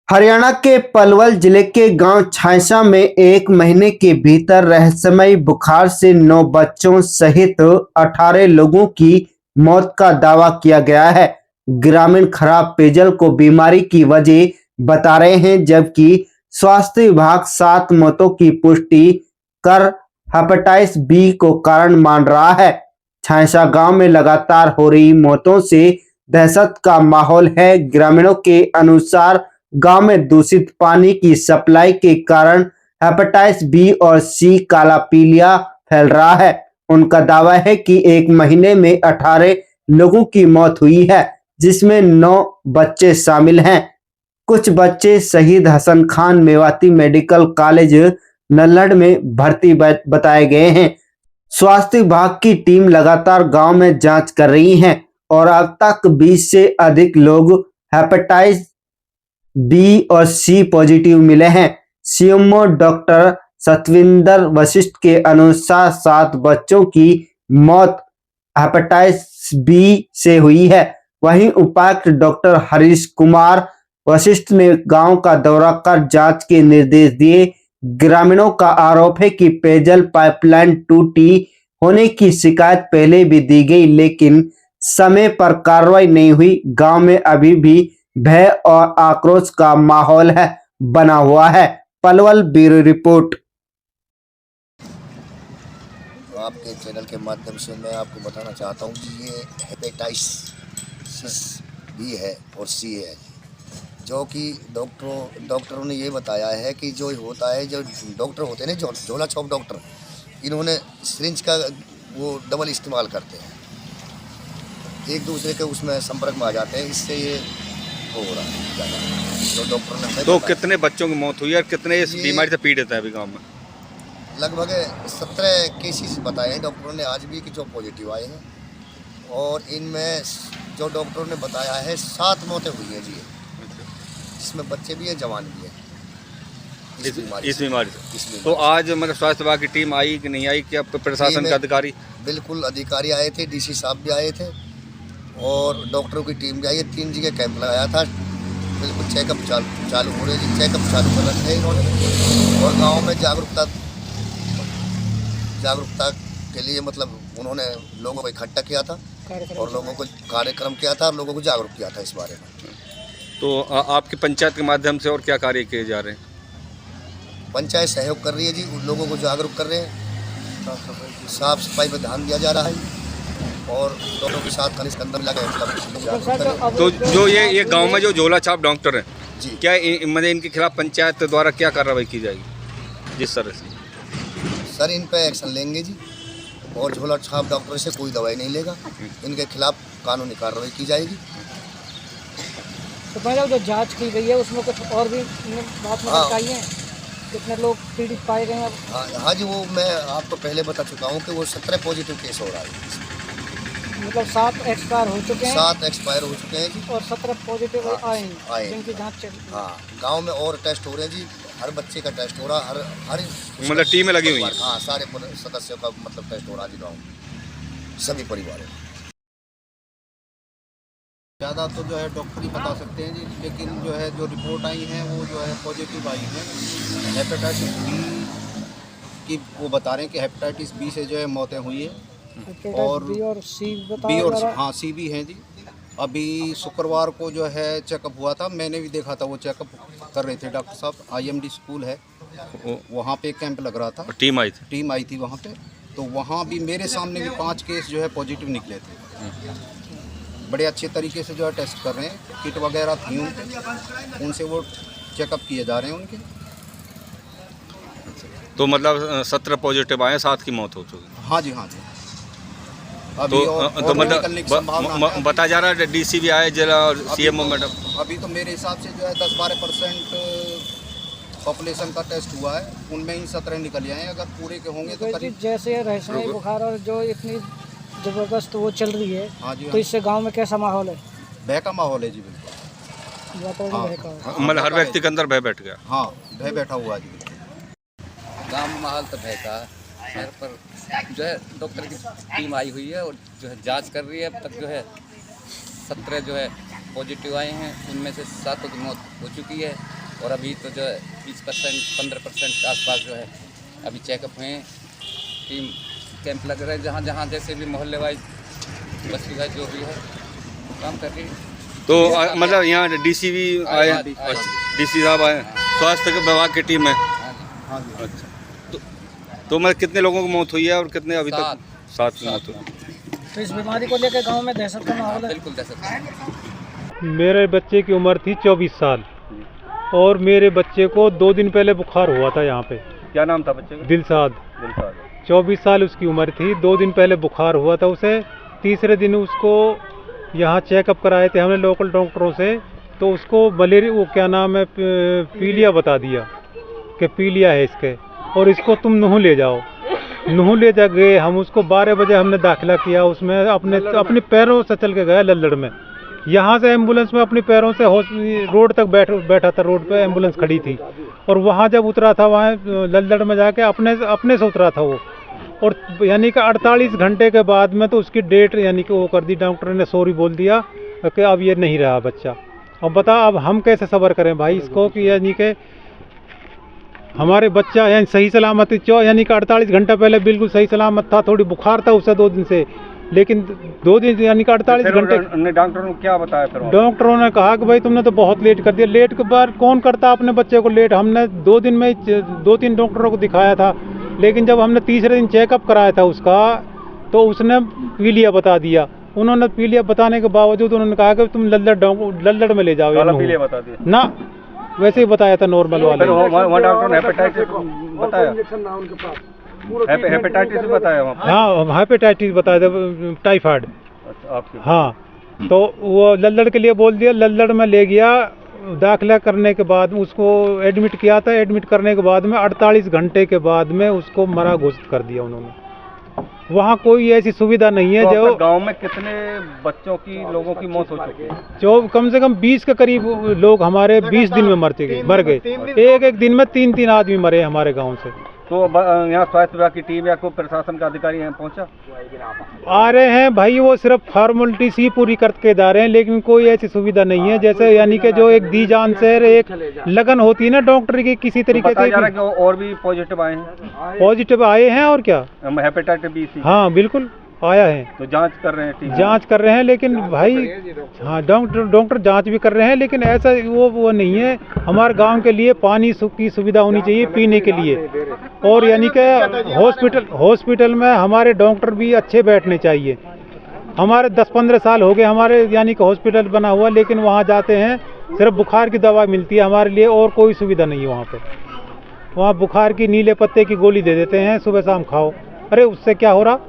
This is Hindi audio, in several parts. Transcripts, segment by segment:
हरियाणा के पलवल जिले के गांव छायसा में एक महीने के भीतर रहस्यमयी बुखार से 9 बच्चों सहित 18 लोगों की मौत का दावा किया गया है। ग्रामीण खराब पेयजल को बीमारी की वजह बता रहे हैं, जबकि स्वास्थ्य विभाग 7 मौतों की पुष्टि कर हेपेटाइटिस बी को कारण मान रहा है। छायसा गांव में लगातार हो रही मौतों से दहशत का माहौल है। ग्रामीणों के अनुसार गांव में दूषित पानी की सप्लाई के कारण हेपेटाइटिस बी और सी काला पीलिया फैल रहा है। उनका दावा है कि एक महीने में 18 लोगों की मौत हुई है, जिसमें 9 बच्चे शामिल हैं। कुछ बच्चे शहीद हसन खान मेवाती मेडिकल कॉलेज नल्हड़ में भर्ती बताए गए हैं। स्वास्थ्य विभाग की टीम लगातार गांव में जांच कर रही है और अब तक 20 से अधिक लोग हेपेटाइटिस बी और सी पॉजिटिव मिले हैं। सीएमओ डॉक्टर सतविंदर वशिष्ठ के अनुसार 7 बच्चों की मौत हेपेटाइटिस बी से हुई है। वहीं उपायुक्त डॉक्टर हरीश कुमार वशिष्ठ ने गांव का दौरा कर जांच के निर्देश दिए। ग्रामीणों का आरोप है कि पेयजल पाइपलाइन टूटी होने की शिकायत पहले भी दी गई, लेकिन समय पर कार्रवाई नहीं हुई। गांव में अभी भी भय और आक्रोश का माहौल है बना हुआ है। Palwal bureau report. तो आपके चैनल के माध्यम से मैं आपको बताना चाहता हूँ कि ये हेपेटाइटिस बी है और सी है, जो कि डॉक्टरों ने ये बताया है कि जो होता है, जो डॉक्टर होते हैं ना, झोला छाप डॉक्टर, इन्होंने सिरिंज का वो डबल इस्तेमाल करते हैं, एक दूसरे के उसमें संपर्क में आ जाते हैं, इससे ये हो रहा है ज़्यादा। जो डॉक्टर ने हमें तो कितने बच्चों की मौत हुई है और कितने इस बीमारी से पीड़ित है अभी गांव में? लगभग 17 केसेस बताए हैं डॉक्टरों ने आज भी कि जो पॉजिटिव आए हैं, और इनमें जो डॉक्टरों ने बताया है 7 मौतें हुई हैं जी, जिसमें बच्चे भी हैं, जवान भी हैं इस बीमारी से। तो आज मतलब स्वास्थ्य विभाग की टीम आई कि नहीं आई? क्या प्रशासन के अधिकारी? बिल्कुल अधिकारी आए थे, डीसी साहब भी आए थे और डॉक्टरों की टीम भी आई है। 3 जगह कैंप लगाया था, बिल्कुल चेकअप चालू हो रहे हैं, चेकअप चालू कर रखे हैं इन्होंने, और गाँव में जागरूकता के लिए मतलब उन्होंने लोगों को इकट्ठा किया था और लोगों को कार्यक्रम किया था और लोगों को जागरूक किया था इस बारे में। तो आपकी पंचायत के माध्यम से और क्या कार्य किए जा रहे हैं? पंचायत सहयोग कर रही है जी, उन लोगों को जागरूक कर रहे हैं, साफ सफाई पर ध्यान दिया जा रहा है और लोगों के साथ खनिज के अंदर लगे। तो जो ये गांव में जो झोला छाप डॉक्टर हैं जी, क्या मतलब इनके खिलाफ पंचायत द्वारा क्या कार्रवाई की जाएगी जिस तरह से? सर इन पे एक्शन लेंगे जी, और झोला छाप डॉक्टर से कोई दवाई नहीं लेगा, इनके खिलाफ कानूनी कार्रवाई की जाएगी। तो पहले जो जांच की गई है उसमें कुछ और भी बात बताई है, कितने लोग पीड़ित पाए गए हैं? हाँ जी, वो मैं आपको पहले बता चुका हूँ कि वो 17 पॉजिटिव केस हो रहा है, मतलब 7 एक्सपायर हो चुके हैं, 7 एक्सपायर हो चुके हैं जी, और 17 पॉजिटिव आए हैं, आए जिनकी जांच चल रही है। हाँ, गांव में और टेस्ट हो रहे हैं जी, हर बच्चे का टेस्ट हो रहा है, हर मतलब टीमें लगी हुई हैं? हाँ, सारे सदस्यों का मतलब टेस्ट हो रहा है जी, गाँव में सभी परिवारों में। ज़्यादा तो जो है डॉक्टर ही बता सकते हैं जी, लेकिन जो है जो रिपोर्ट आई हैं वो जो है पॉजिटिव आई है हेपेटाइटिस बी की। वो बता रहे हैं कि हेपेटाइटिस बी से जो है मौतें हुई है, और बी और सी बी और हाँ सी भी हैं जी। अभी शुक्रवार को जो है चेकअप हुआ था, मैंने भी देखा था, वो चेकअप कर रहे थे डॉक्टर साहब। IMD स्कूल है, वहाँ पे कैंप लग रहा था, टीम आई थी वहाँ पे, तो वहाँ भी मेरे सामने भी 5 केस जो है पॉजिटिव निकले थे। बड़े अच्छे तरीके से जो है टेस्ट कर रहे हैं, किट वगैरह थी उनसे वो चेकअप किए जा रहे हैं उनके। तो मतलब 17 पॉजिटिव आए, 7 की मौत हो चुकी? हाँ जी, हाँ जी। तो मतलब बता जा रहा है डीसी भी आए जिला और CMO मैडम? अभी तो मेरे हिसाब से जो है 10-12% पॉपुलेशन का टेस्ट हुआ है, उनमें ही 17 निकल आए हैं। अगर पूरे के होंगे तो करीब जैसे रहस्यमयी बुखार और जो इतनी जबरदस्त वो चल रही है, हाँ जी, तो इससे गांव में कैसा माहौल है? भय का माहौल है जी, बिल्कुल। मतलब हर व्यक्ति के अंदर भय बैठ गया? हाँ, भय बैठा हुआ है जी। गाँव में माहौल तो भय का है, पर जो है डॉक्टर की टीम आई हुई है और जो है जांच कर रही है। अब तक जो है 17 जो है पॉजिटिव आए हैं, उनमें से 7 की मौत हो चुकी है। और अभी तो जो है 20% 15% के आसपास जो है अभी चेकअप हुए। टीम कैंप लग रहे हैं जहाँ जहाँ जैसे भी मोहल्ले वाइज बस्ती वाइज जो भी है काम कर रही है। तो मतलब यहाँ डीसी भी आए, हाँ, हाँ, डीसी साहब आए, स्वास्थ्य विभाग की टीम है। हाँ जी। अच्छा, तो मतलब कितने लोगों की मौत हुई है और कितने अभी तक? 7 की मौत हुई। तो इस बीमारी को लेकर गांव में दहशत का माहौल है। बिल्कुल दहशत। मेरे बच्चे की उम्र थी 24 साल और मेरे बच्चे को 2 दिन पहले बुखार हुआ था यहाँ पे। क्या नाम था बच्चे का? दिलशाद। 24 दिलशाद। साल उसकी उम्र थी। 2 दिन पहले बुखार हुआ था उसे। तीसरे दिन उसको यहाँ चेकअप कराए थे हमने लोकल डॉक्टरों से, तो उसको मलेरिया, वो क्या नाम है, पीलिया बता दिया कि पीलिया है इसके, और इसको तुम नूह ले जाओ। नूह ले जा गए हम, उसको 12 बजे हमने दाखिला किया। उसमें अपने पैरों से चल के गया लल्लड़ में। यहाँ से एम्बुलेंस में अपने पैरों से रोड तक बैठा था, रोड पे एम्बुलेंस खड़ी थी, और वहाँ जब उतरा था वहाँ लल्लड़ में जाके अपने से उतरा था वो। और यानी कि 48 घंटे के बाद में तो उसकी डेट यानी कि वो कर दी, डॉक्टर ने सॉरी बोल दिया कि अब ये नहीं रहा बच्चा। अब बता अब हम कैसे सब्र करें भाई इसको कि यानी कि हमारे बच्चा यानी सही सलामत यानी कि 48 घंटा पहले बिल्कुल सही सलामत था। थोड़ी बुखार था उसे 2 दिन से, लेकिन 2 दिन यानी कि 48 घंटे। डॉक्टरों ने क्या बताया फिर? डॉक्टरों ने कहा कि भाई तुमने तो बहुत लेट कर दिया। लेट के बाद कौन करता अपने बच्चे को लेट? हमने 2 दिन में 2-3 डॉक्टरों को दिखाया था, लेकिन जब हमने तीसरे दिन चेकअप कराया था उसका, तो उसने पीलिया बता दिया। उन्होंने पीलिया बताने के बावजूद उन्होंने कहा कि तुम लल्लड़ में ले जाओ। पीलिया बता दिया ना, वैसे ही बताया था नॉर्मल वाले। डॉक्टर ने हेपेटाइटिस बताया, हेपेटाइटिस बताया वहाँ? हाँ, हेपेटाइटिस बताया था, टाइफाइड। हाँ, तो वो लल्लड़ के लिए बोल दिया। लल्लड़ में ले गया, दाखिला करने के बाद उसको एडमिट किया था। एडमिट करने के बाद में 48 घंटे के बाद में उसको मरा घोषित कर दिया उन्होंने। वहाँ कोई ऐसी सुविधा नहीं है। जो गांव में कितने बच्चों की, लोगों की मौत हो चुकी है? जो कम से कम 20 के करीब लोग हमारे 20 दिन में मर गए। एक दिन में 3-3 आदमी मरे हमारे गाँव से। तो यहाँ स्वास्थ्य विभाग की टीम या कोई प्रशासन का अधिकारी यहाँ पहुँचा? आ रहे हैं भाई, वो सिर्फ फॉर्मेलिटी सी पूरी करके जा रहे हैं, लेकिन कोई ऐसी सुविधा नहीं है। जैसे यानी कि जो एक दी जान से एक लगन होती है ना डॉक्टर की, किसी तरीके से। और भी पॉजिटिव आए हैं? पॉजिटिव आए हैं, और क्या, हेपेटाइटिस बी सी? हाँ बिल्कुल आया है। तो जांच कर रहे हैं टीम? जांच कर रहे हैं, लेकिन भाई हाँ डॉक्टर जांच भी कर रहे हैं, लेकिन ऐसा वो नहीं है। हमारे गांव के लिए पानी की सुविधा होनी चाहिए पीने के लिए, और यानी कि हॉस्पिटल में हमारे डॉक्टर भी अच्छे बैठने चाहिए। हमारे 10-15 साल हो गए हमारे यानी कि हॉस्पिटल बना हुआ, लेकिन वहाँ जाते हैं सिर्फ बुखार की दवा मिलती है हमारे लिए, और कोई सुविधा नहीं है वहाँ पे। वहाँ बुखार की नीले पत्ते की गोली दे देते हैं, सुबह शाम खाओ। अरे उससे क्या हो रहा?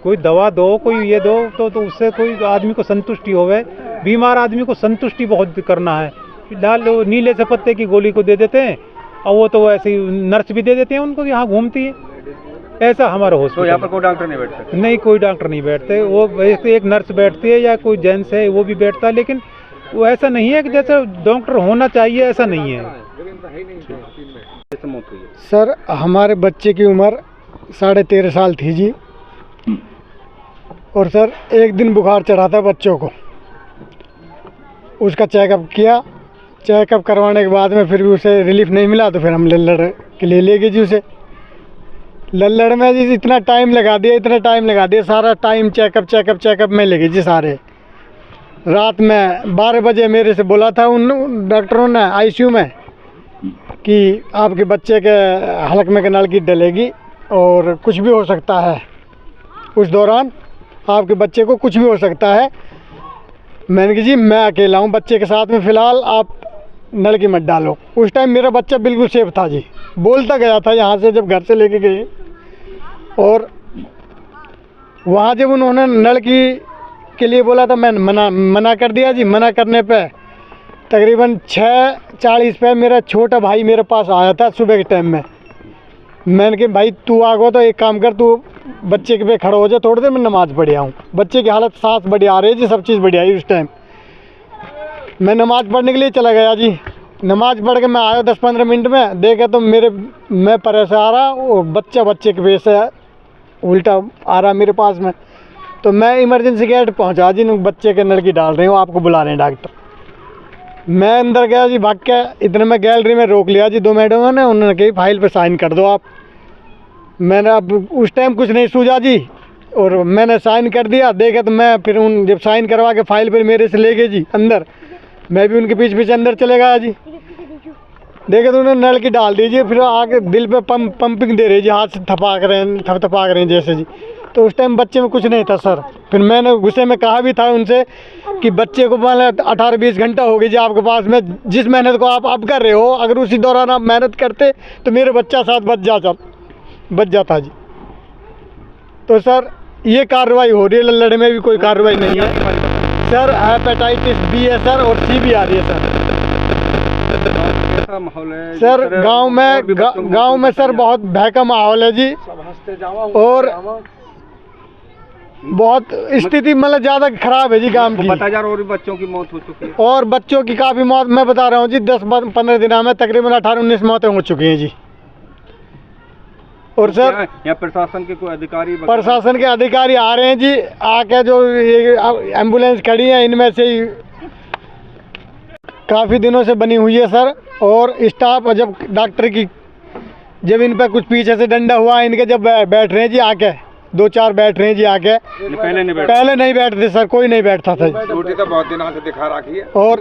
कोई दवा दो, कोई ये दो, तो उससे कोई आदमी को संतुष्टि होवे। बीमार आदमी को संतुष्टि बहुत करना है। फिलहाल नीले से पत्ते की गोली को दे देते हैं, और वो तो ऐसे ही नर्स भी दे देते हैं उनको, यहाँ घूमती है। ऐसा हमारा हॉस्पिटल। तो यहाँ पर कोई डॉक्टर नहीं बैठते? नहीं, कोई डॉक्टर नहीं बैठते। वो एक नर्स बैठती है या कोई जेंट्स है वो भी बैठता है, लेकिन वो ऐसा नहीं है कि जैसे डॉक्टर होना चाहिए, ऐसा नहीं है। सर, हमारे बच्चे की उम्र 13.5 साल थी जी, और सर एक दिन बुखार चढ़ा था बच्चों को। उसका चेकअप किया, चेकअप करवाने के बाद में फिर भी उसे रिलीफ नहीं मिला, तो फिर हम लल्लड़ के लिए ले गए जी उसे। लल्लड़ में जी इतना टाइम लगा दिया, सारा टाइम चेकअप में ले गए जी सारे। रात में 12 बजे मेरे से बोला था उन डॉक्टरों ने आईसीयू में कि आपके बच्चे के हलक में नल की डलेगी और कुछ भी हो सकता है, उस दौरान आपके बच्चे को कुछ भी हो सकता है। मैंने कहा जी मैं अकेला हूँ बच्चे के साथ में, फ़िलहाल आप नल की मत डालो। उस टाइम मेरा बच्चा बिल्कुल सेफ था जी, बोलता गया था यहाँ से जब घर से लेके गए। और वहाँ जब उन्होंने नल के लिए बोला था, मैं मना कर दिया जी। मना करने पे तकरीबन 6:40 पे मेरा छोटा भाई मेरे पास आया था सुबह के टाइम में। मैंने कहा भाई तू आ गो तो एक काम कर, तू बच्चे के पे खड़ा हो जा, थोड़ी देर में नमाज़ पढ़ आऊँ। बच्चे की हालत सांस बढ़िया आ रही है जी, सब चीज़ बढ़िया आई। उस टाइम मैं नमाज़ पढ़ने के लिए चला गया जी। नमाज़ पढ़ के मैं आया 10-15 मिनट में, देखा तो मैं परे से आ रहा और बच्चे के बेस से उल्टा आ रहा मेरे पास में। तो मैं इमरजेंसी गेट पहुंचा जी, बच्चे के नल की डाल रहे हो, आपको बुला रहे हैं डॉक्टर। मैं अंदर गया जी भाग के, इतने में गैलरी में रोक लिया जी 2 मैडमों ने, उन्होंने कही फाइल पे साइन कर दो आप। मैंने अब उस टाइम कुछ नहीं सूझा जी, और मैंने साइन कर दिया। देखे तो मैं फिर उन जब साइन करवा के फाइल पर मेरे से ले गए जी अंदर, मैं भी उनके पीछे पीछे अंदर चले गया जी। देखे तो उन्होंने नल की डाल दीजिए, फिर आगे दिल पे पंपिंग दे रही जी, हाथ से थपाक रहे हैं जैसे जी। तो उस टाइम बच्चे में कुछ नहीं था सर। फिर मैंने गुस्से में कहा भी था उनसे कि बच्चे को मान 18-20 घंटा हो गई जी आपके पास में, जिस मेहनत को आप अब कर रहे हो, अगर उसी दौरान आप मेहनत करते तो मेरे बच्चा साथ बच जाता जी। तो सर ये कार्रवाई हो रही है, लल्लड़ में भी कोई कार्रवाई नहीं है सर। हेपेटाइटिस बी है सर, और सी भी आ रही है सर। कैसा माहौल है सर गांव में सर बहुत भय का माहौल है जी, और बहुत स्थिति मतलब ज़्यादा खराब है जी गांव की। बताया जा रहा है और भी बच्चों की मौत हो चुकी है। और बच्चों की काफ़ी मौत, मैं बता रहा हूँ जी 10-15 दिनों में तकरीबन 18-19 मौतें हो चुकी हैं जी। और सर यहाँ प्रशासन के कोई अधिकारी आ रहे हैं जी, आके जो ये एम्बुलेंस खड़ी है इनमें से ही काफ़ी दिनों से बनी हुई है सर। और स्टाफ जब डॉक्टर की जब इन पर कुछ पीछे से डंडा हुआ, इनके जब बैठ रहे हैं जी आके, 2-4 बैठ रहे हैं जी आके। पहले नहीं बैठते सर, कोई नहीं बैठता था। ड्यूटी तो बहुत दिनों से दिखा रखी है। और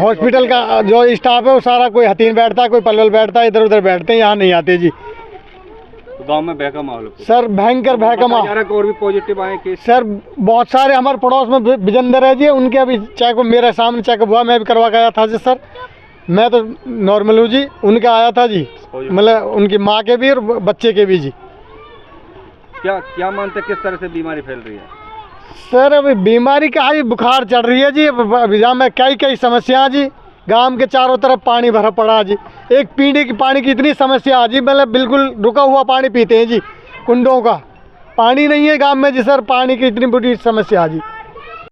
हॉस्पिटल का जो स्टाफ है वो सारा कोई हथीन बैठता है, कोई पलवल बैठता है, इधर उधर बैठते हैं, यहाँ नहीं आते जी। तो गांव में भय का माहौल सर, भयंकर भय का माहौल। और भी पॉजिटिव आए केस सर बहुत सारे हमारे पड़ोस में बिजंदर है जी, उनके अभी चेकअप मेरे सामने चेकअप हुआ, मैं भी करवा के आया था जी सर। मैं तो नॉर्मल हूँ जी, उनका आया था जी, मतलब उनकी माँ के भी और बच्चे के भी जी। क्या मानते किस तरह से बीमारी फैल रही है सर? अभी बीमारी का ही बुखार चढ़ रही है जी, अभिजाम में कई समस्या जी। गांव के चारों तरफ पानी भरा पड़ा जी, एक पीने की पानी की इतनी समस्या जी, मतलब बिल्कुल रुका हुआ पानी पीते हैं जी, कुंडों का पानी नहीं है गांव में जी सर, पानी की इतनी बड़ी समस्या जी।